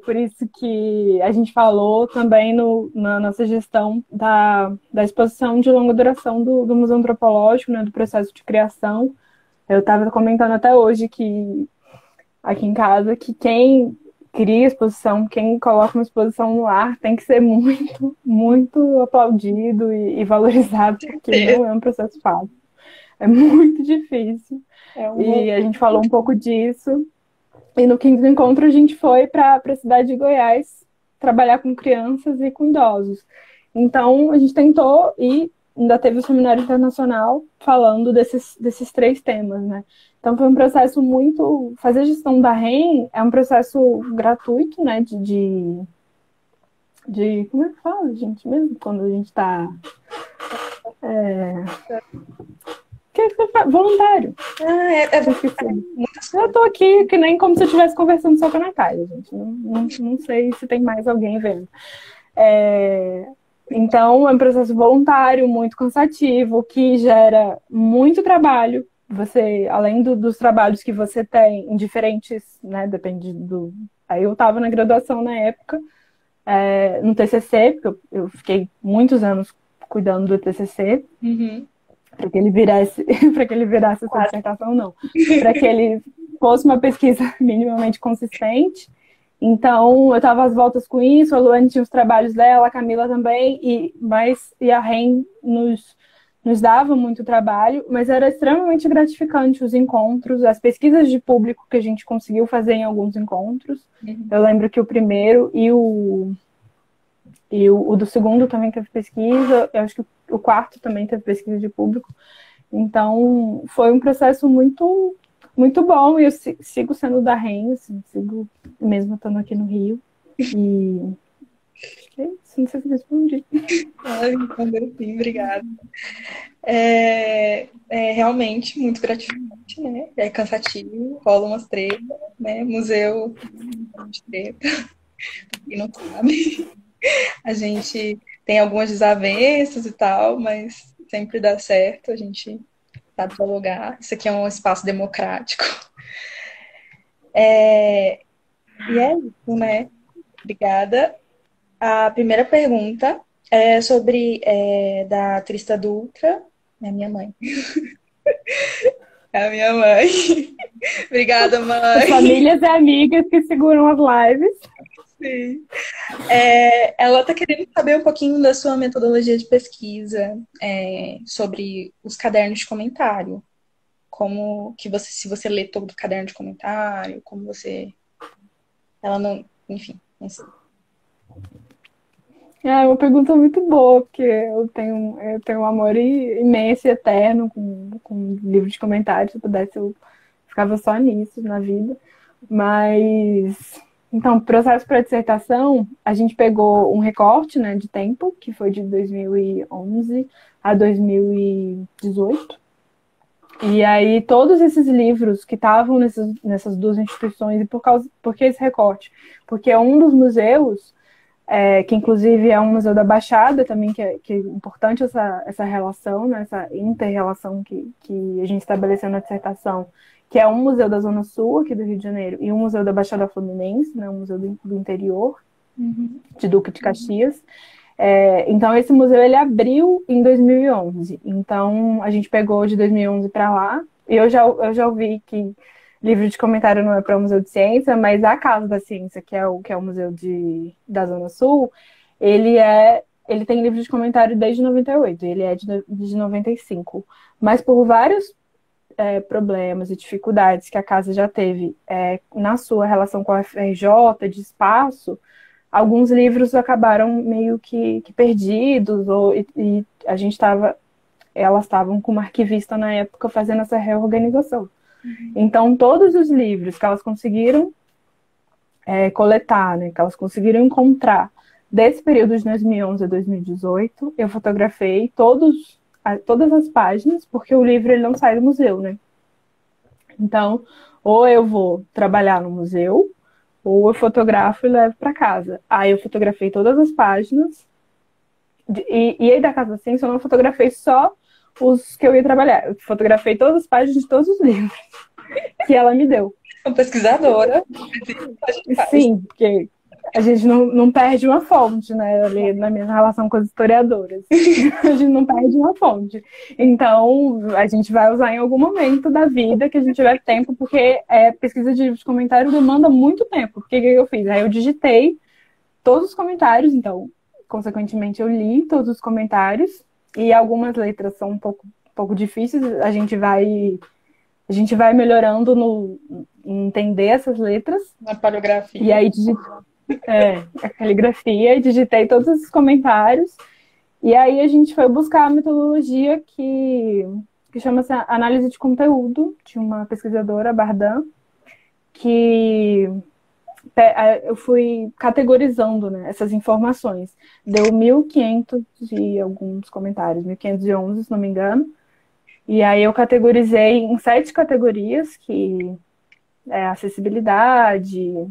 Por isso que a gente falou também na nossa gestão da exposição de longa duração do Museu Antropológico, né? Do processo de criação. Eu estava comentando até hoje que aqui em casa que quem cria exposição, quem coloca uma exposição no ar tem que ser muito, muito aplaudido e valorizado, porque não é um processo fácil. É muito difícil. E a gente falou um pouco disso. E no quinto encontro a gente foi para a cidade de Goiás trabalhar com crianças e com idosos. Então a gente tentou e ainda teve o seminário internacional falando desses 3 temas, né? Então foi um processo muito... Fazer gestão da REM é um processo gratuito, né? Como é que fala, gente? Mesmo quando a gente está... voluntário. Eu tô aqui que nem como se eu estivesse conversando só com a Natália, gente. Não sei se tem mais alguém vendo. Então, é um processo voluntário, muito cansativo, que gera muito trabalho. Você, além dos trabalhos que você tem em diferentes, né? Depende do... Aí eu estava na graduação na época, no TCC, porque eu fiquei muitos anos cuidando do TCC.
Uhum.
Para que ele virasse essa dissertação, não. Para que ele fosse uma pesquisa minimamente consistente. Então, eu estava às voltas com isso, a Luane tinha os trabalhos dela, a Camila também, e a REM nos dava muito trabalho, mas era extremamente gratificante os encontros, as pesquisas de público que a gente conseguiu fazer em alguns encontros.
Uhum.
Eu lembro que o primeiro e o do segundo também teve pesquisa, eu acho que o quarto também teve pesquisa de público. Então, foi um processo muito, muito bom, e eu sigo sendo da REM, assim, sigo mesmo estando aqui no Rio. E acho que é isso, não sei se eu respondi.
Respondeu sim, obrigada. É realmente muito gratificante, né? É cansativo, rola umas tretas, né? Museu de treta, e não sabe. A gente tem algumas desavenças e tal, mas sempre dá certo, a gente sabe dialogar. Isso aqui é um espaço democrático. E é isso, né? Obrigada. A primeira pergunta é sobre da Trista Dutra, é a minha mãe. É a minha mãe. Obrigada, mãe.
As famílias e amigas que seguram as lives.
Sim. Ela está querendo saber um pouquinho da sua metodologia de pesquisa sobre os cadernos de comentário. Como que você, se você lê todo o caderno de comentário, como você... Ela não... Enfim, não sei.
É uma pergunta muito boa, porque eu tenho um amor imenso e eterno com livro de comentários. Se eu pudesse, eu ficava só nisso na vida. Mas, então, processo para dissertação, a gente pegou um recorte, né, de tempo, que foi de 2011 a 2018. E aí, todos esses livros que estavam nessas 2 instituições, e por que esse recorte? Porque um dos museus... que inclusive é um museu da Baixada também, que é importante essa relação, né, essa inter-relação que a gente estabeleceu na dissertação, que é um museu da Zona Sul, aqui do Rio de Janeiro, e um museu da Baixada Fluminense, né, um museu do interior, de Duque de Caxias. Então, esse museu ele abriu em 2011. Então, a gente pegou de 2011 para lá, e eu já ouvi que livro de comentário não é para o Museu de Ciência, mas a Casa da Ciência, que é o museu da Zona Sul, ele tem livro de comentário desde 98, ele é de 95. Mas por vários problemas e dificuldades que a casa já teve na sua relação com a FRJ, de espaço, alguns livros acabaram meio que perdidos, e elas estavam com uma arquivista na época fazendo essa reorganização. Então, todos os livros que elas conseguiram coletar, né, que elas conseguiram encontrar desse período de 2011 a 2018, eu fotografei todas as páginas, porque o livro ele não sai do museu, né? Então, ou eu vou trabalhar no museu, ou eu fotografo e levo para casa. Aí eu fotografei todas as páginas, e aí da Casa da Ciência eu não fotografei só os que eu ia trabalhar. Eu fotografei todas as páginas de todos os livros que ela me deu.
Uma pesquisadora.
Sim, porque a gente não perde uma fonte, né? Ali na minha relação com as historiadoras. A gente não perde uma fonte. Então, a gente vai usar em algum momento da vida que a gente tiver tempo, porque pesquisa de livros de comentário demanda muito tempo. Porque o que eu fiz? Aí eu digitei todos os comentários, então, consequentemente, eu li todos os comentários, e algumas letras são um pouco difíceis, a gente vai melhorando em entender essas letras.
Na paleografia.
E aí a caligrafia, e digitei todos esses comentários, e aí a gente foi buscar a metodologia que chama-se análise de conteúdo, de uma pesquisadora, Bardan, que eu fui categorizando, né, essas informações. Deu 1.500 e alguns comentários, 1.511, se não me engano. E aí eu categorizei em 7 categorias, que é acessibilidade,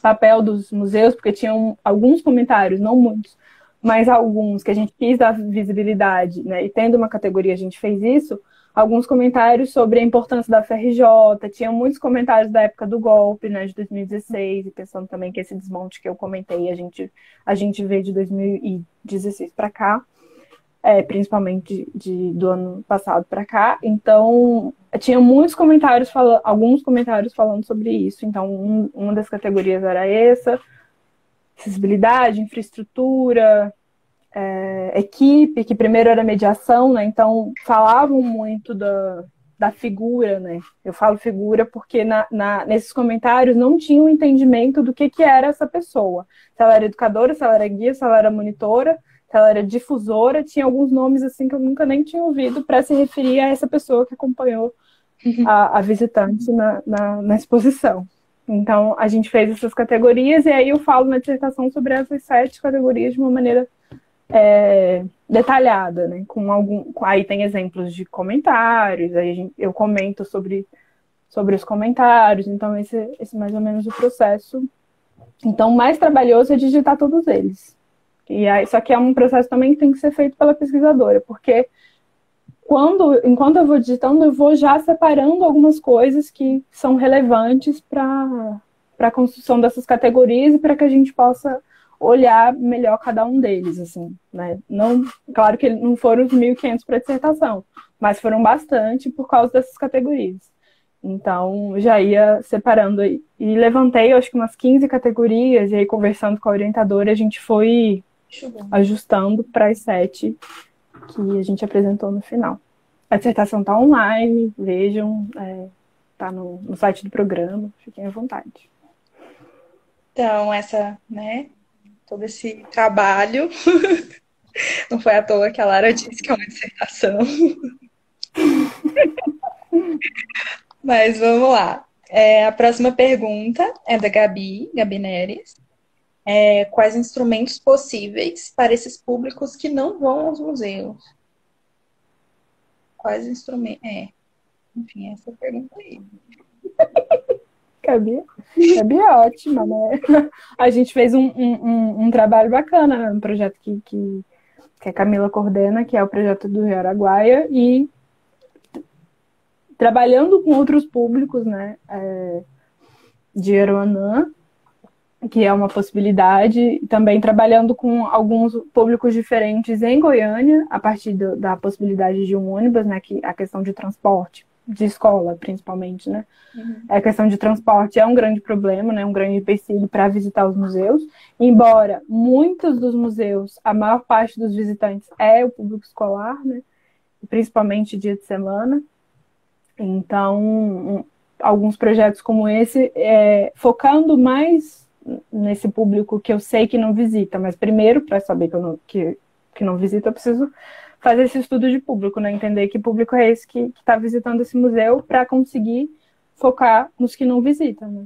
papel dos museus, porque tinham alguns comentários, não muitos, mas alguns que a gente quis dar visibilidade, né? E tendo uma categoria a gente fez isso. Alguns comentários sobre a importância da FRJ, tinham muitos comentários da época do golpe, né, de 2016, e pensando também que esse desmonte que eu comentei, a gente vê de 2016 para cá, principalmente do ano passado para cá. Então, tinha muitos comentários, alguns comentários falando sobre isso. Então, uma das categorias era essa: acessibilidade, infraestrutura, equipe, que primeiro era mediação, né? Então falavam muito da figura, né? Eu falo figura porque nesses comentários não tinha um entendimento do que era essa pessoa. Se ela era educadora, se ela era guia, se ela era monitora, se ela era difusora, tinha alguns nomes assim que eu nunca nem tinha ouvido para se referir a essa pessoa que acompanhou a visitante na exposição. Então, a gente fez essas categorias, e aí eu falo na dissertação sobre essas 7 categorias de uma maneira detalhada, né? Aí tem exemplos de comentários, aí eu comento sobre os comentários. Então esse mais ou menos o processo. Então o mais trabalhoso é digitar todos eles. E aí, só que é um processo também que tem que ser feito pela pesquisadora, porque enquanto eu vou digitando, eu vou já separando algumas coisas que são relevantes para a construção dessas categorias e para que a gente possa olhar melhor cada um deles, assim, né? Não, claro que não foram os 1.500 para dissertação, mas foram bastante por causa dessas categorias. Então, já ia separando aí. E levantei, acho que umas 15 categorias, e aí conversando com a orientadora, a gente foi ajustando para as 7 que a gente apresentou no final. A dissertação está online, vejam, está no site do programa, fiquem à vontade.
Então, todo esse trabalho, não foi à toa que a Lara disse que é uma dissertação. Mas vamos lá. A próxima pergunta é da Gabi Neres. Quais instrumentos possíveis para esses públicos que não vão aos museus? Quais instrumentos? Enfim, essa pergunta aí.
Gabi é ótima, né? A gente fez um trabalho bacana, né, no projeto que a Camila coordena, que é o projeto do Rio Araguaia, e trabalhando com outros públicos, né, de Aruanã, que é uma possibilidade, e também trabalhando com alguns públicos diferentes em Goiânia, a partir da possibilidade de um ônibus, né, que a questão de transporte, de escola, principalmente, né? A questão de transporte é um grande problema, né? Um grande empecilho para visitar os museus. Embora muitos dos museus, a maior parte dos visitantes é o público escolar, né? Principalmente dia de semana. Então, alguns projetos como esse, focando mais nesse público que eu sei que não visita, mas primeiro, para saber que não visita, eu preciso fazer esse estudo de público, né? Entender que público é esse que está visitando esse museu para conseguir focar nos que não visitam, né?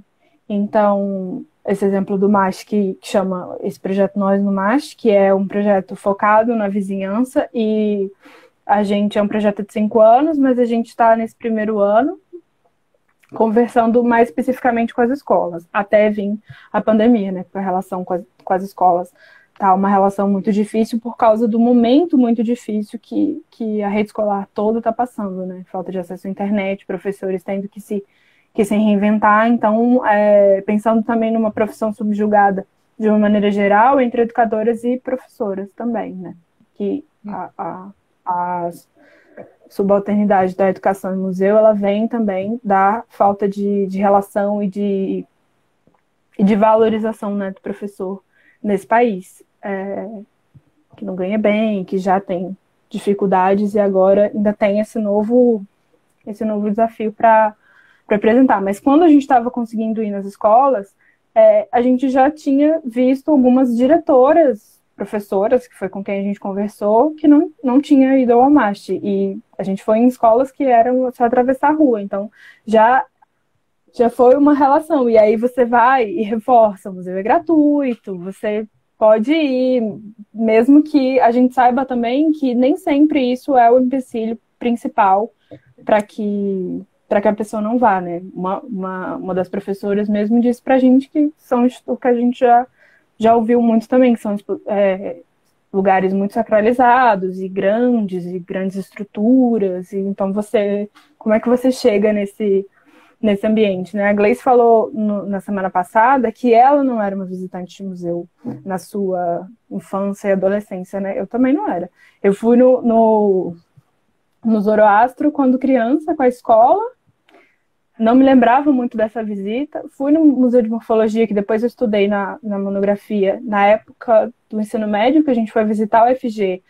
Então, esse exemplo do MASH, que chama esse projeto Nós no MASH, que é um projeto focado na vizinhança, e a gente é um projeto de 5 anos, mas a gente está nesse primeiro ano conversando mais especificamente com as escolas, até vir a pandemia, né? Com a relação com as escolas tá uma relação muito difícil por causa do momento muito difícil que a rede escolar toda está passando, né? Falta de acesso à internet, professores tendo que se reinventar. Então, pensando também numa profissão subjugada de uma maneira geral, entre educadoras e professoras também, né? Que a subalternidade da educação em museu, ela vem também da falta de relação e de valorização, né, do professor nesse país, que não ganha bem, que já tem dificuldades e agora ainda tem esse novo desafio para apresentar. Mas quando a gente estava conseguindo ir nas escolas, a gente já tinha visto algumas diretoras, professoras, que foi com quem a gente conversou, que não tinha ido ao Almast. E a gente foi em escolas que eram só atravessar a rua. Então, já foi uma relação. E aí você vai e reforça, o museu é gratuito, você pode ir, mesmo que a gente saiba também que nem sempre isso é o empecilho principal para que a pessoa não vá, né? Uma das professoras mesmo disse pra gente que são o que a gente já ouviu muito também, que são lugares muito sacralizados e grandes estruturas, e então como é que você chega nesse ambiente, né? A Gleice falou na semana passada que ela não era uma visitante de museu na sua infância e adolescência, né? Eu também não era. Eu fui no Zoroastro quando criança, com a escola, não me lembrava muito dessa visita. Fui no Museu de Morfologia, que depois eu estudei na monografia, na época do ensino médio, que a gente foi visitar o FG,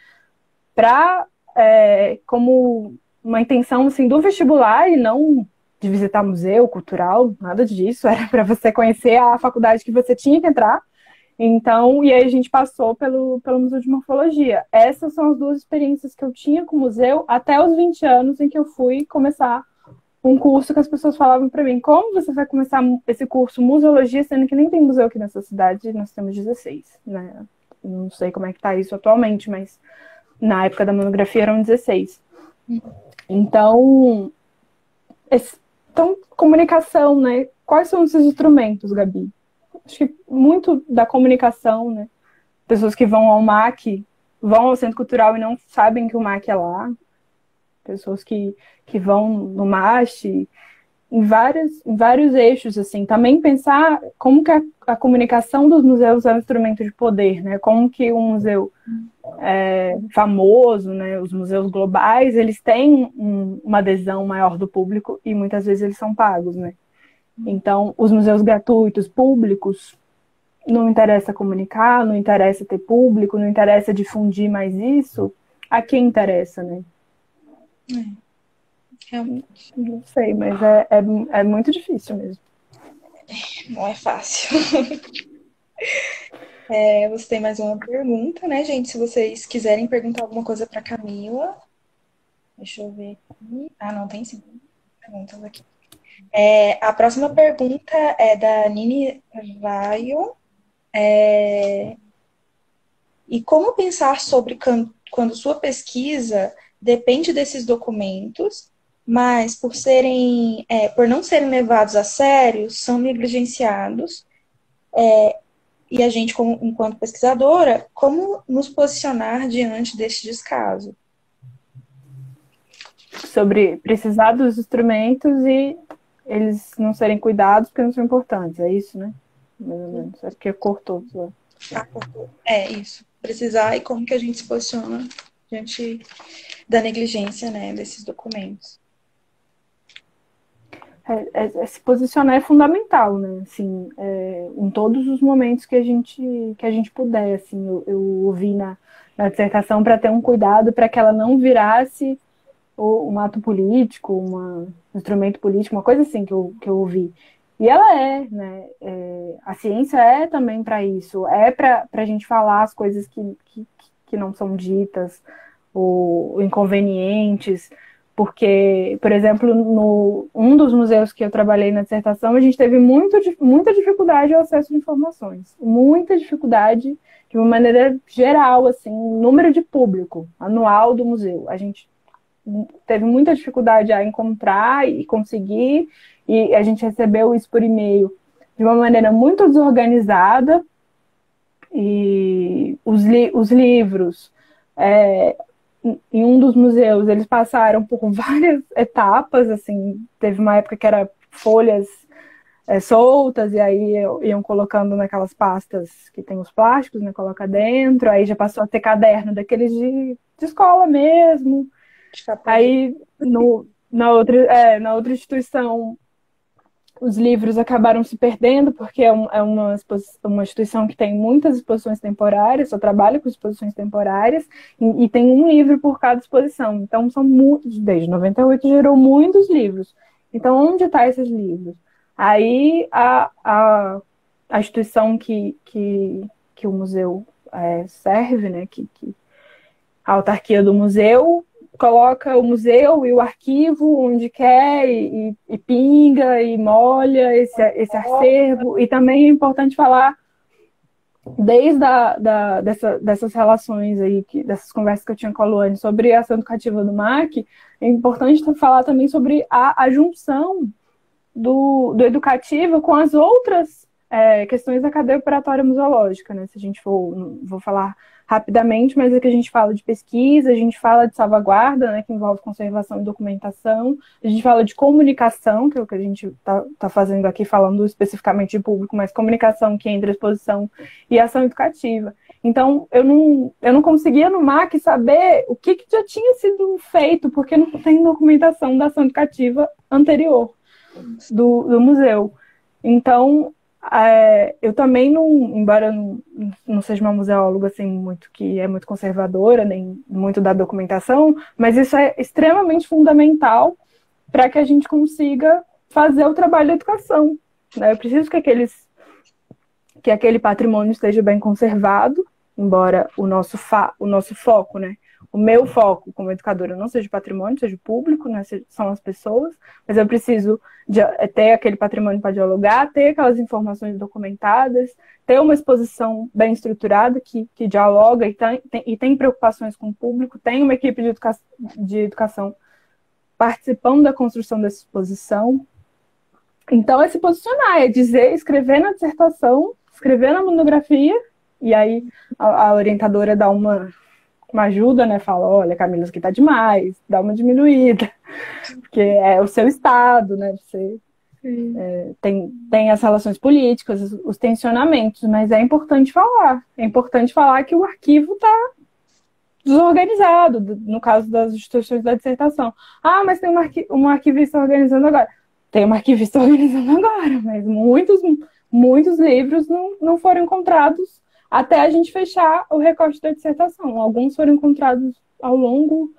como uma intenção assim, do vestibular e não de visitar museu, cultural, nada disso. Era para você conhecer a faculdade que você tinha que entrar. Então, e aí a gente passou pelo Museu de Morfologia. Essas são as duas experiências que eu tinha com o museu até os 20 anos em que eu fui começar um curso que as pessoas falavam para mim: como você vai começar esse curso museologia, sendo que nem tem museu aqui nessa cidade, nós temos 16, né? Não sei como é que está isso atualmente, mas na época da monografia eram 16. Então, comunicação, né? Quais são esses instrumentos, Gabi? Acho que muito da comunicação, né? Pessoas que vão ao MAC, vão ao Centro Cultural e não sabem que o MAC é lá. Pessoas que vão no MAST, em vários eixos, assim. Também pensar como que a comunicação dos museus é um instrumento de poder, né? Como que um museu famoso, né? Os museus globais, eles têm uma adesão maior do público e muitas vezes eles são pagos, né? Então, os museus gratuitos, públicos, não interessa comunicar, não interessa ter público, não interessa difundir mais isso, a quem interessa, né?
Realmente.
Não sei, mas é muito difícil mesmo.
Não é fácil. Você tem mais uma pergunta, né, gente? Se vocês quiserem perguntar alguma coisa para Camila. Deixa eu ver aqui. Não, tem sim perguntas aqui. A próxima pergunta é da Nini Vaio. E como pensar sobre quando sua pesquisa depende desses documentos, mas por não serem levados a sério, são negligenciados, e a gente, enquanto pesquisadora, como nos posicionar diante deste descaso?
Sobre precisar dos instrumentos e eles não serem cuidados porque não são importantes, é isso, né? Mais ou menos. Acho que cortou.
Cortou. Isso. Precisar e como que a gente se posiciona diante da negligência, né, desses documentos.
Se posicionar é fundamental, né? Assim, em todos os momentos que a gente puder. Assim, eu ouvi na dissertação para ter um cuidado para que ela não virasse um ato político, um instrumento político, uma coisa assim que eu ouvi. E ela né? A ciência é também para isso, para a gente falar as coisas que não são ditas, ou inconvenientes, porque, por exemplo, um dos museus que eu trabalhei na dissertação, a gente teve muita dificuldade ao acesso de informações, muita dificuldade de uma maneira geral, assim, número de público anual do museu. A gente teve muita dificuldade a encontrar e conseguir, e a gente recebeu isso por e-mail de uma maneira muito desorganizada, e os livros. É, em um dos museus, eles passaram por várias etapas, assim, teve uma época que era folhas soltas, e aí iam colocando naquelas pastas que tem os plásticos, né, coloca dentro, aí já passou a ter caderno daqueles de escola mesmo,
De capuleta.
aí na outra instituição os livros acabaram se perdendo, porque uma instituição que tem muitas exposições temporárias, só trabalha com exposições temporárias, e tem um livro por cada exposição. Então, são muitos, desde 98 gerou muitos livros. Então, onde estão esses livros? Aí, a instituição que o museu serve, né, a autarquia do museu, coloca o museu e o arquivo onde quer e pinga e molha esse acervo. E também é importante falar, desde dessas relações aí, dessas conversas que eu tinha com a Luane sobre a ação educativa do MAC, é importante falar também sobre a junção do educativo com as outras questões da cadeia operatória museológica, né? Se a gente vou falar rapidamente, mas é que a gente fala de pesquisa, a gente fala de salvaguarda, né, que envolve conservação e documentação, a gente fala de comunicação, que é o que a gente está fazendo aqui, falando especificamente de público, mas comunicação que é entre a exposição e a ação educativa. Então, eu não conseguia no MAC saber o que já tinha sido feito, porque não tem documentação da ação educativa anterior do museu. Então, eu também embora não seja uma museóloga assim, que é muito conservadora, nem muito da documentação, mas isso é extremamente fundamental para que a gente consiga fazer o trabalho da educação, né? Eu preciso que aquele patrimônio esteja bem conservado, embora o nosso foco, né? O meu foco como educadora não seja patrimônio, seja público, né? São as pessoas, mas eu preciso ter aquele patrimônio para dialogar, ter aquelas informações documentadas, ter uma exposição bem estruturada que dialoga e tem preocupações com o público, tem uma equipe de educação participando da construção dessa exposição. Então, é se posicionar, é escrever na dissertação, escrever na monografia, e aí a orientadora dá uma ajuda, né? Fala, olha, Camila, isso aqui tá demais, dá uma diminuída, porque é o seu estado, né? Você tem as relações políticas, os tensionamentos, mas é importante falar que o arquivo está desorganizado, no caso das instituições da dissertação. Ah, mas tem uma arquivista organizando agora. Tem uma arquivista organizando agora, mas muitos livros não foram encontrados até a gente fechar o recorte da dissertação. Alguns foram encontrados ao longo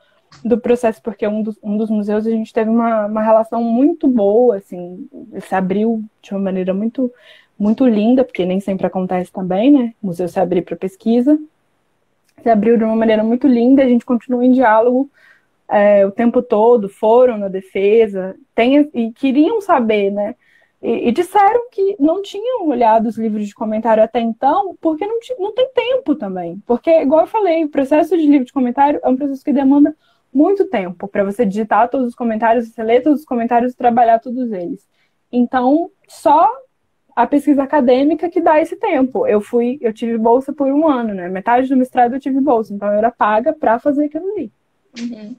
do processo, porque um dos museus a gente teve uma relação muito boa, assim, se abriu de uma maneira muito, muito linda, porque nem sempre acontece também, né? O museu se abrir para pesquisa. Se abriu de uma maneira muito linda, a gente continua em diálogo o tempo todo, foram na defesa, e queriam saber, né? E disseram que não tinham olhado os livros de comentário até então, porque não tem tempo também. Porque, igual eu falei, o processo de livro de comentário é um processo que demanda muito tempo para você digitar todos os comentários, você ler todos os comentários e trabalhar todos eles. Então, só a pesquisa acadêmica que dá esse tempo. Eu tive bolsa por 1 ano, né? Metade do mestrado eu tive bolsa, então eu era paga para fazer aquilo ali.
Uhum.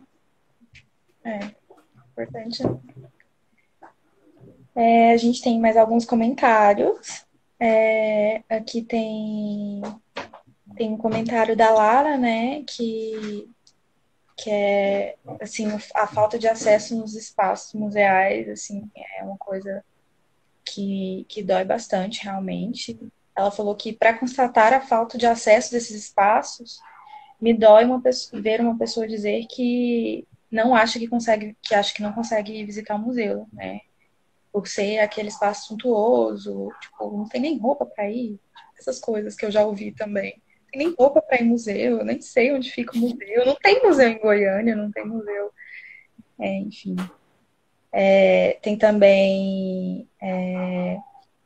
Importante. A gente tem mais alguns comentários. Aqui tem um comentário da Lara, né? Que é, assim, a falta de acesso nos espaços museais, assim, é uma coisa que dói bastante, realmente. Ela falou que, para constatar a falta de acesso desses espaços, me dói ver uma pessoa dizer que não acha que acha que não consegue visitar o museu, né? Por ser aquele espaço suntuoso, tipo, não tem nem roupa para ir. Essas coisas que eu já ouvi também. Não tem nem roupa para ir em museu, eu nem sei onde fica o museu. Não tem museu em Goiânia, não tem museu. Enfim. Tem também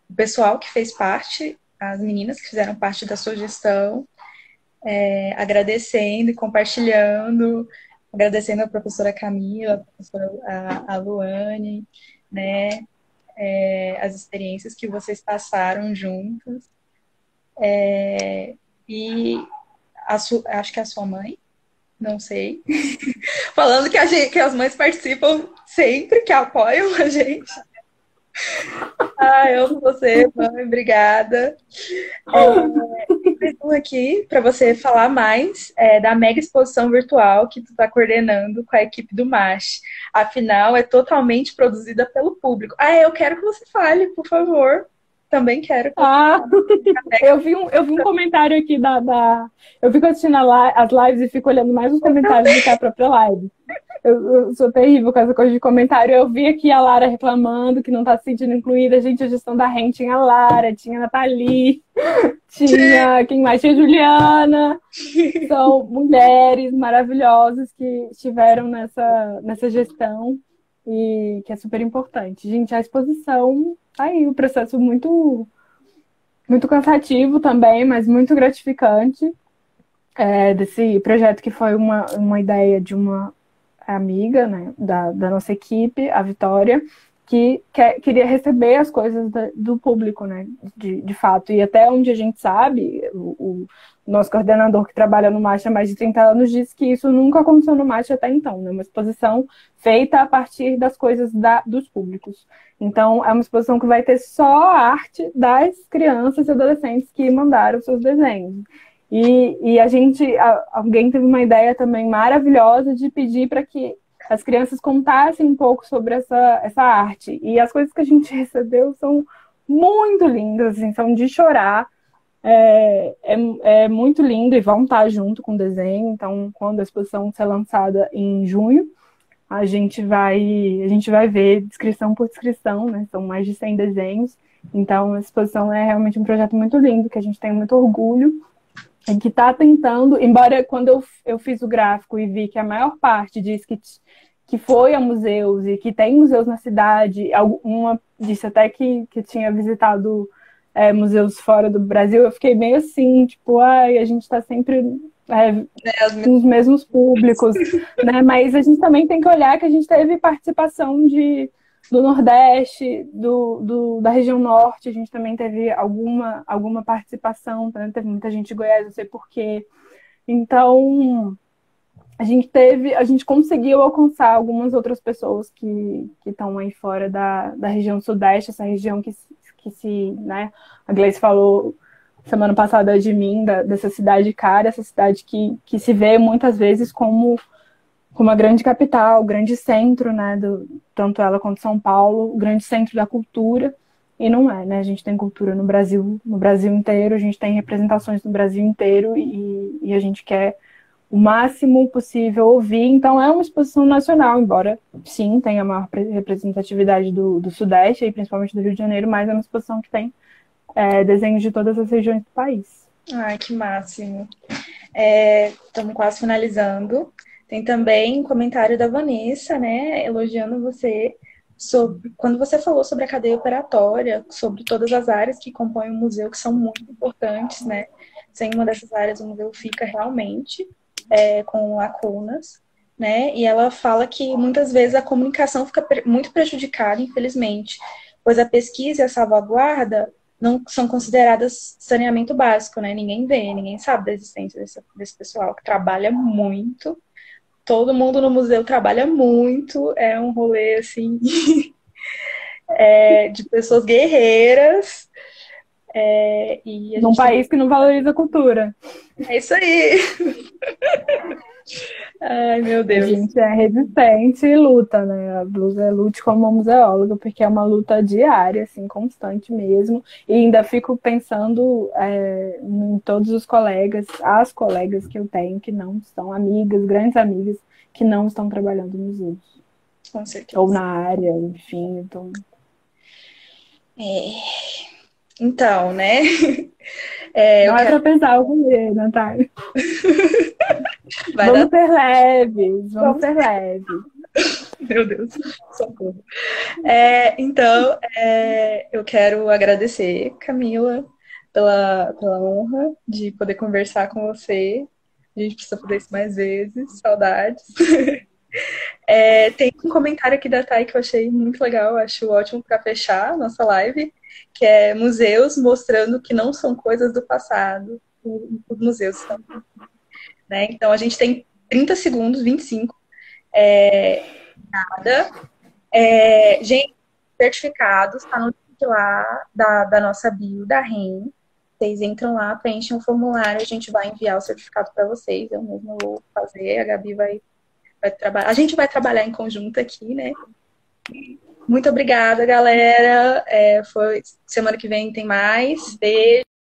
o pessoal que fez parte, as meninas que fizeram parte da sua gestão, agradecendo e compartilhando, agradecendo a professora Camila, a professora Luane, né, as experiências que vocês passaram juntas. e acho que é a sua mãe, não sei, falando que as mães participam sempre, que apoiam a gente. Eu amo você, mãe, obrigada. Tem mais um aqui para você falar mais da mega exposição virtual que tu está coordenando com a equipe do MASH. Afinal, é totalmente produzida pelo público. Eu quero que você fale, por favor. Também quero.
Eu vi um comentário aqui eu fico assistindo as lives e fico olhando mais os comentários do que a própria live. Eu sou terrível com essa coisa de comentário. Eu vi aqui a Lara reclamando que não tá se sentindo incluída. Gente, a gestão da REM tinha a Lara, tinha a Nathalie, tinha quem mais? Tinha a Juliana. São mulheres maravilhosas que estiveram nessa gestão e que é super importante. Gente, a exposição, aí o processo muito, muito cansativo também, mas muito gratificante. Desse projeto que foi uma ideia de uma amiga, né, da nossa equipe, a Vitória, que queria receber as coisas do público, né, de fato. E até onde a gente sabe, o nosso coordenador que trabalha no MASH há mais de 30 anos disse que isso nunca aconteceu no MASH até então, né, uma exposição feita a partir das coisas dos públicos. Então, é uma exposição que vai ter só a arte das crianças e adolescentes que mandaram seus desenhos. E alguém teve uma ideia também maravilhosa de pedir para que as crianças contassem um pouco sobre essa arte. E as coisas que a gente recebeu são muito lindas, assim, são de chorar. É muito lindo e vão estar junto com o desenho. Então, quando a exposição ser lançada em junho, a gente vai ver descrição por descrição, né? São mais de 100 desenhos. Então, a exposição é realmente um projeto muito lindo, que a gente tem muito orgulho. Que está tentando, embora quando eu fiz o gráfico e vi que a maior parte diz que foi a museus e que tem museus na cidade, uma disse até que tinha visitado museus fora do Brasil, eu fiquei meio assim, tipo, a gente está sempre com os mesmos públicos, né? Mas a gente também tem que olhar que a gente teve participação do Nordeste, da região Norte, a gente também teve alguma participação, né? Teve muita gente de Goiás, não sei porquê. Então, a gente conseguiu alcançar algumas outras pessoas que estão aí fora da região Sudeste, essa região que se, né? A Gleice falou semana passada de mim, dessa cidade cara, essa cidade que se vê muitas vezes como uma grande capital, grande centro, né, tanto ela quanto São Paulo, o grande centro da cultura, e não é, né, a gente tem cultura no Brasil inteiro, a gente tem representações no Brasil inteiro, e a gente quer o máximo possível ouvir, então é uma exposição nacional, embora, sim, tenha a maior representatividade do Sudeste, e principalmente do Rio de Janeiro, mas é uma exposição que tem desenhos de todas as regiões do país.
Ai, que máximo. Estamos quase finalizando. Tem também um comentário da Vanessa, né, elogiando você quando você falou sobre a cadeia operatória, sobre todas as áreas que compõem o museu, que são muito importantes, né? Sem uma dessas áreas, o museu fica realmente com lacunas, né? E ela fala que muitas vezes a comunicação fica muito prejudicada, infelizmente, pois a pesquisa e a salvaguarda não são consideradas saneamento básico, né? Ninguém vê, ninguém sabe da existência desse pessoal que trabalha muito. Todo mundo no museu trabalha muito, é um rolê, assim, de pessoas guerreiras.
Num país que não valoriza a cultura.
É isso aí! Ai, meu Deus.
A gente é resistente e luta, né? A blusa lute como uma museóloga, porque é uma luta diária, assim, constante mesmo. E ainda fico pensando em todos os colegas, as colegas que eu tenho, que não são amigas, grandes amigas, que não estão trabalhando nos museus.
Com certeza.
Ou na área, enfim.
Então, né?
Não é pra pesar o rolê, Natália. Vamos ser leves, vamos ser leves.
Meu Deus, socorro. Então, eu quero agradecer, Camila, pela honra de poder conversar com você. A gente precisa fazer isso mais vezes, saudades. Tem um comentário aqui da Thay que eu achei muito legal, acho ótimo para fechar a nossa live, que é museus mostrando que não são coisas do passado. os museus. Né? Então, a gente tem 30 segundos, 25. Nada. Gente, certificados, tá no link lá da nossa bio, da REM. Vocês entram lá, preenchem um formulário, a gente vai enviar o certificado para vocês. Eu mesmo vou fazer, a Gabi vai trabalhar. A gente vai trabalhar em conjunto aqui, né? Muito obrigada, galera. Semana que vem tem mais. Beijo.